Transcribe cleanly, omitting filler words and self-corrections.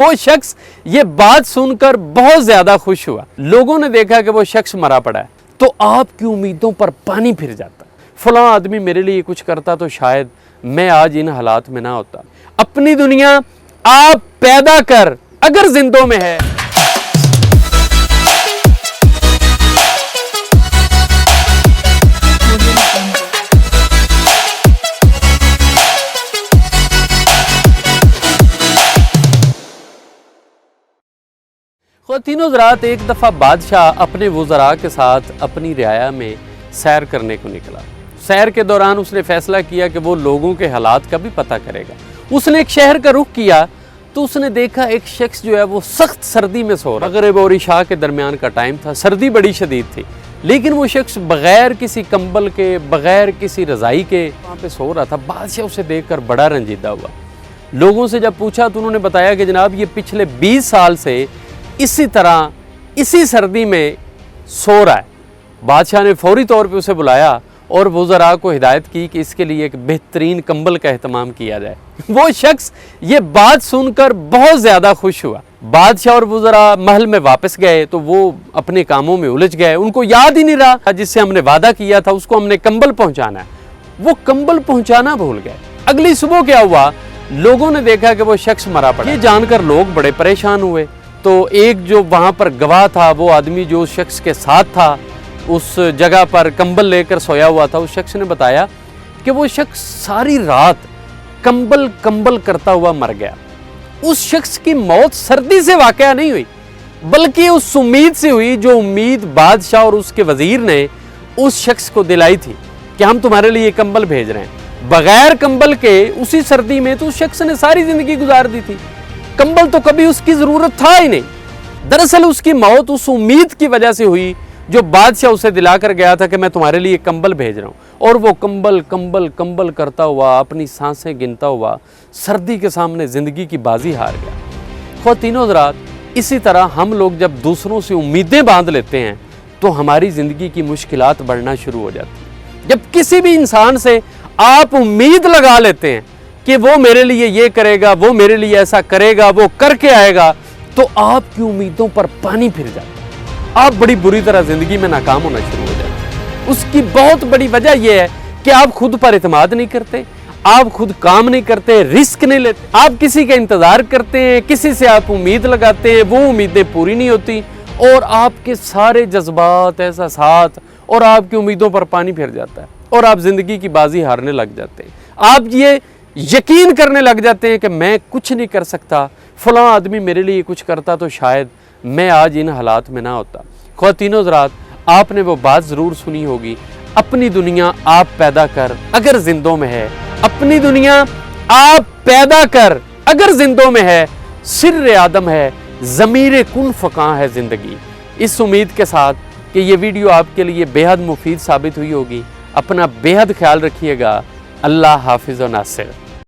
वो शख्स ये बात सुनकर बहुत ज्यादा खुश हुआ। लोगों ने देखा कि वो शख्स मरा पड़ा है तो आपकी उम्मीदों पर पानी फिर जाता। फलां आदमी मेरे लिए कुछ करता तो शायद मैं आज इन हालात में ना होता। अपनी दुनिया आप पैदा कर अगर जिंदों में है। ख्वातीन हज़रात, एक दफ़ा बादशाह अपने वज़रा के साथ अपनी रियाया में सैर करने को निकला। सैर के दौरान उसने फ़ैसला किया कि वो लोगों के हालात का भी पता करेगा। उसने एक शहर का रुख किया तो उसने देखा एक शख्स जो है वो सख्त सर्दी में सो रहा। मगरिब और इशा के दरमियान का टाइम था, सर्दी बड़ी शदीद थी, लेकिन वो शख्स बग़ैर किसी कंबल के, बग़ैर किसी रज़ाई के वहाँ पे सो रहा था। बादशाह उसे देखकर बड़ा रंजीदा हुआ। लोगों से जब पूछा तो उन्होंने बताया कि जनाब ये पिछले 20 साल से इसी तरह इसी सर्दी में सो रहा है। बादशाह ने फौरी तौर पे उसे बुलाया और वज़रा को हिदायत की कि इसके लिए एक बेहतरीन कंबल का एहतमाम किया जाए। वो शख्स ये बात सुनकर बहुत ज़्यादा खुश हुआ। बादशाह और वज़रा महल में वापस गए तो वो अपने कामों में उलझ गए। उनको याद ही नहीं रहा जिससे हमने वादा किया था, उसको हमने कंबल पहुँचाना है, वो कंबल पहुँचाना भूल गए। अगली सुबह क्या हुआ, लोगों ने देखा कि वो शख्स मरा पड़ा। ये जानकर लोग बड़े परेशान हुए। तो एक जो वहाँ पर गवाह था, वो आदमी जो उस शख्स के साथ था, उस जगह पर कंबल लेकर सोया हुआ था, उस शख्स ने बताया कि वो शख्स सारी रात कंबल कंबल करता हुआ मर गया। उस शख्स की मौत सर्दी से वाकया नहीं हुई, बल्कि उस उम्मीद से हुई जो उम्मीद बादशाह और उसके वजीर ने उस शख्स को दिलाई थी कि हम तुम्हारे लिए कंबल भेज रहे हैं। बगैर कंबल के उसी सर्दी में तो उस शख्स ने सारी जिंदगी गुजार दी थी। कंबल तो कभी उसकी जरूरत था ही नहीं। दरअसल उसकी मौत उस उम्मीद की वजह से हुई जो बादशाह उसे दिलाकर गया था कि मैं तुम्हारे लिए कंबल भेज रहा हूँ। और वो कंबल कंबल कंबल करता हुआ, अपनी सांसें गिनता हुआ सर्दी के सामने ज़िंदगी की बाजी हार गया। ख्वातीनो हज़रात, इसी तरह हम लोग जब दूसरों से उम्मीदें बांध लेते हैं तो हमारी ज़िंदगी की मुश्किलात बढ़ना शुरू हो जाती है। जब किसी भी इंसान से आप उम्मीद लगा लेते हैं कि वो मेरे लिए ये करेगा, वो मेरे लिए ऐसा करेगा, वो करके आएगा, तो आपकी उम्मीदों पर पानी फिर जाता है। आप बड़ी बुरी तरह जिंदगी में नाकाम होना शुरू हो जाते हैं। उसकी बहुत बड़ी वजह यह है कि आप खुद पर इत्मीनान नहीं करते, आप खुद काम नहीं करते, रिस्क नहीं लेते, आप किसी का इंतजार करते हैं, किसी से आप उम्मीद लगाते हैं, वो उम्मीदें पूरी नहीं होती और आपके सारे जज्बात, एहसासात और आपकी उम्मीदों पर पानी फिर जाता है और आप जिंदगी की बाजी हारने लग जाते हैं। आप ये यकीन करने लग जाते हैं कि मैं कुछ नहीं कर सकता, फलां आदमी मेरे लिए कुछ करता तो शायद मैं आज इन हालात में ना होता। ख्वातीनो हज़रात, आपने वो बात ज़रूर सुनी होगी, अपनी दुनिया आप पैदा कर अगर जिंदों में है। अपनी दुनिया आप पैदा कर अगर जिंदों में है। सिर्र आदम है, ज़मीर कुन फ़कां है ज़िंदगी। इस उम्मीद के साथ कि ये वीडियो आपके लिए बेहद मुफीद साबित हुई होगी, अपना बेहद ख्याल रखिएगा। अल्लाह हाफिज़ व नासिर।